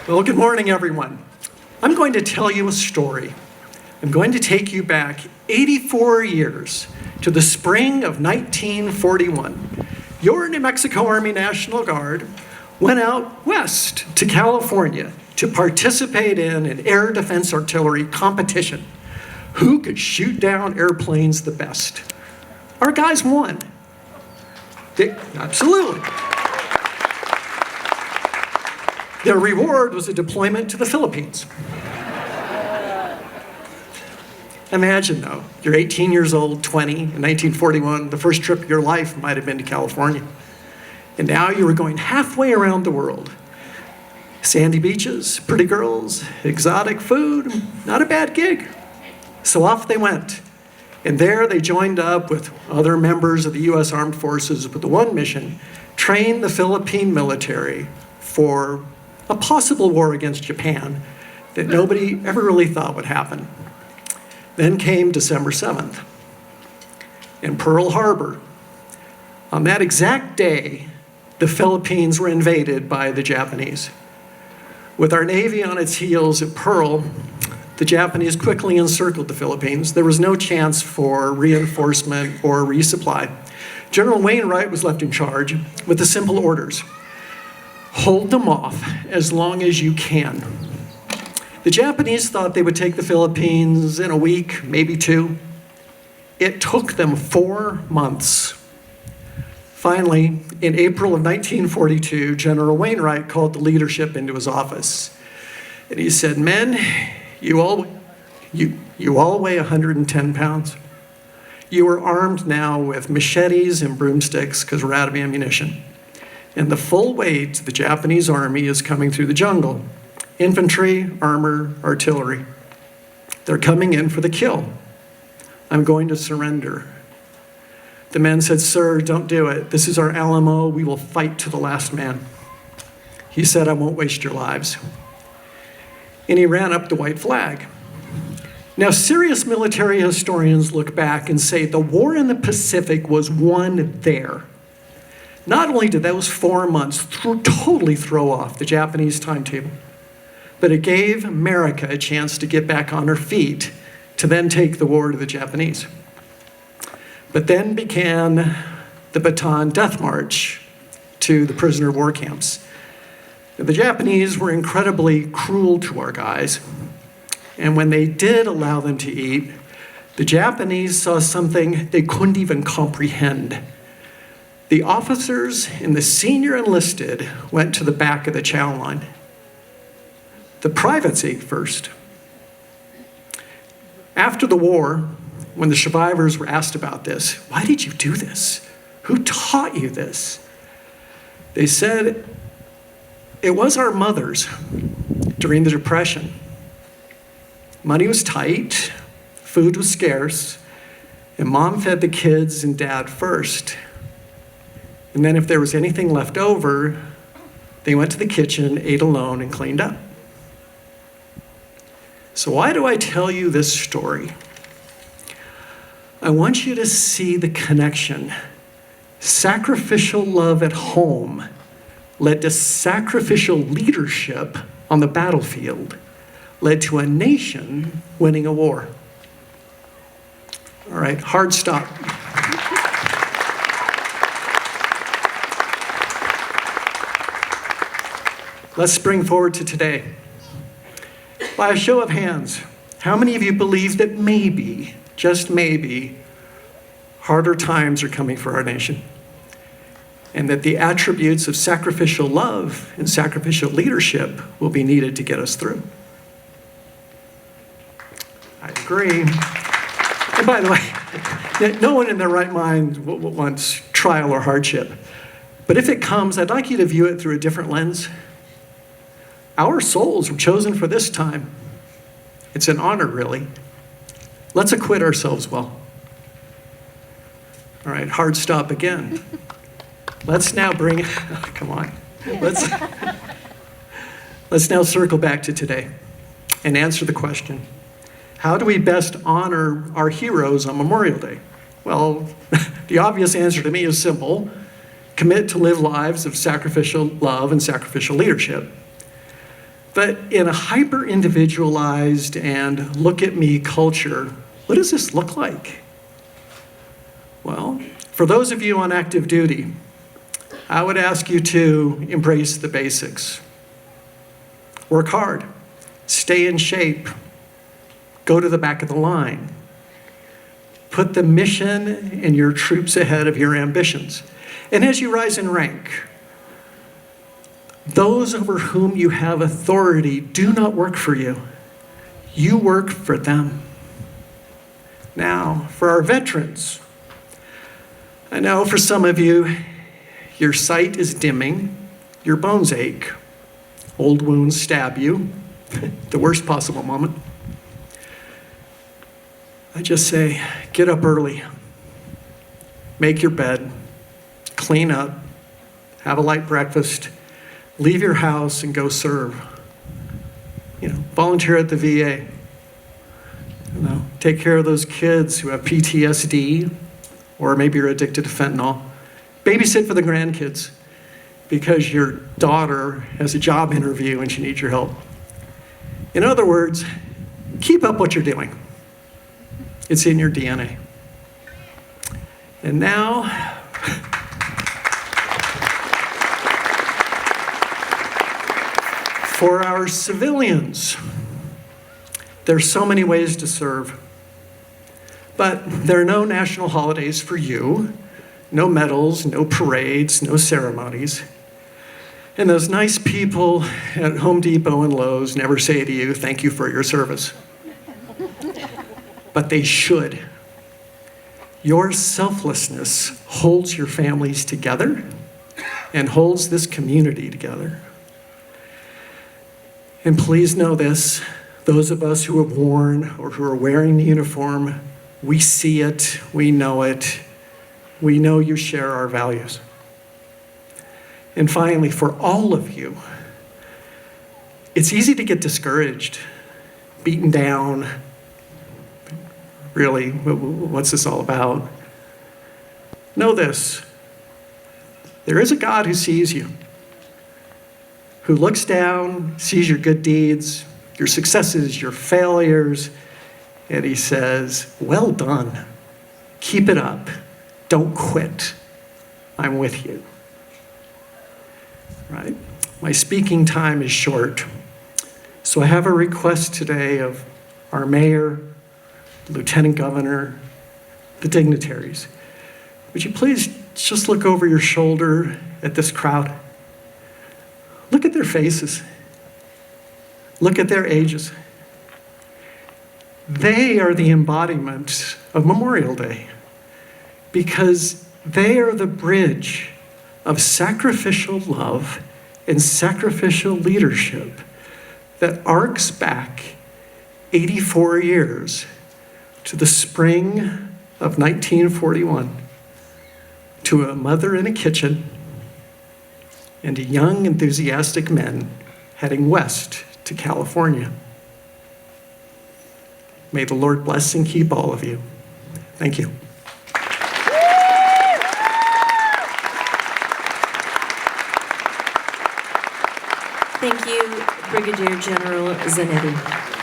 Well, good morning, everyone. I'm going to tell you a story. I'm going to take you back 84 years to the spring of 1941. Your New Mexico Army National Guard went out west to California to participate in an air defense artillery competition. Who could shoot down airplanes the best? Our guys won. Absolutely. Their reward was a deployment to the Philippines. Imagine, though, you're 18 years old, 20, in 1941, the first trip of your life might have been to California. And now you were going halfway around the world. Sandy beaches, pretty girls, exotic food, not a bad gig. So off they went. And there they joined up with other members of the U.S. Armed Forces with the one mission, train the Philippine military for a possible war against Japan that nobody ever really thought would happen. Then came December 7th in Pearl Harbor. On that exact day, the Philippines were invaded by the Japanese. With our Navy on its heels at Pearl, the Japanese quickly encircled the Philippines. There was no chance for reinforcement or resupply. General Wainwright was left in charge with the simple orders: hold them off as long as you can. The Japanese thought they would take the Philippines in a week, maybe two. It took them 4 months. Finally, in April of 1942, General Wainwright called the leadership into his office. And he said, "Men, you all weigh 110 pounds. You are armed now with machetes and broomsticks because we're out of ammunition. And the full weight of the Japanese army is coming through the jungle. Infantry, armor, artillery. They're coming in for the kill. I'm going to surrender." The men said, "Sir, don't do it. This is our Alamo. We will fight to the last man." He said, "I won't waste your lives." And he ran up the white flag. Now, serious military historians look back and say the war in the Pacific was won there. Not only did those 4 months totally throw off the Japanese timetable, but it gave America a chance to get back on her feet to then take the war to the Japanese. But then began the Bataan Death March to the prisoner of war camps. The Japanese were incredibly cruel to our guys, and when they did allow them to eat, the Japanese saw something they couldn't even comprehend. The officers and the senior enlisted went to the back of the chow line. The privates ate first. After the war, when the survivors were asked about this, "Why did you do this? Who taught you this?" They said, "It was our mothers during the Depression. Money was tight, food was scarce, and Mom fed the kids and Dad first. And then if there was anything left over, they went to the kitchen, ate alone, and cleaned up." So why do I tell you this story? I want you to see the connection. Sacrificial love at home led to sacrificial leadership on the battlefield, led to a nation winning a war. All right, hard stop. Let's spring forward to today. By a show of hands, how many of you believe that maybe, just maybe, harder times are coming for our nation? And that the attributes of sacrificial love and sacrificial leadership will be needed to get us through? I agree. And by the way, no one in their right mind wants trial or hardship. But if it comes, I'd like you to view it through a different lens. Our souls were chosen for this time. It's an honor, really. Let's acquit ourselves well. All right, hard stop again. Let's now bring, come on. Let's now circle back to today and answer the question, how do we best honor our heroes on Memorial Day? Well, the obvious answer to me is simple. Commit to live lives of sacrificial love and sacrificial leadership. But in a hyper-individualized and look-at-me culture, what does this look like? Well, for those of you on active duty, I would ask you to embrace the basics. Work hard, stay in shape, go to the back of the line. Put the mission and your troops ahead of your ambitions. And as you rise in rank, those over whom you have authority do not work for you. You work for them. Now, for our veterans, I know for some of you, your sight is dimming, your bones ache, old wounds stab you, the worst possible moment. I just say, get up early, make your bed, clean up, have a light breakfast, leave your house and go serve. Volunteer at the VA. Take care of those kids who have PTSD, or maybe you're addicted to fentanyl. Babysit for the grandkids because your daughter has a job interview and she needs your help. In other words, keep up what you're doing. It's in your DNA. And now, for our civilians, there's so many ways to serve. But there are no national holidays for you, no medals, no parades, no ceremonies. And those nice people at Home Depot and Lowe's never say to you, thank you for your service. But they should. Your selflessness holds your families together and holds this community together. And please know this, those of us who have worn or who are wearing the uniform, we see it, we know it, we know you share our values. And finally, for all of you, it's easy to get discouraged, beaten down. Really, what's this all about? Know this, there is a God who sees you, who looks down, sees your good deeds, your successes, your failures, and he says, well done, keep it up, don't quit, I'm with you. Right? My speaking time is short, so I have a request today of our mayor, lieutenant governor, the dignitaries. Would you please just look over your shoulder at this crowd? Look at their faces. Look at their ages. They are the embodiment of Memorial Day because they are the bridge of sacrificial love and sacrificial leadership that arcs back 84 years to the spring of 1941, to a mother in a kitchen and a young, enthusiastic men heading west to California. May the Lord bless and keep all of you. Thank you. Thank you, Brigadier General Zanetti.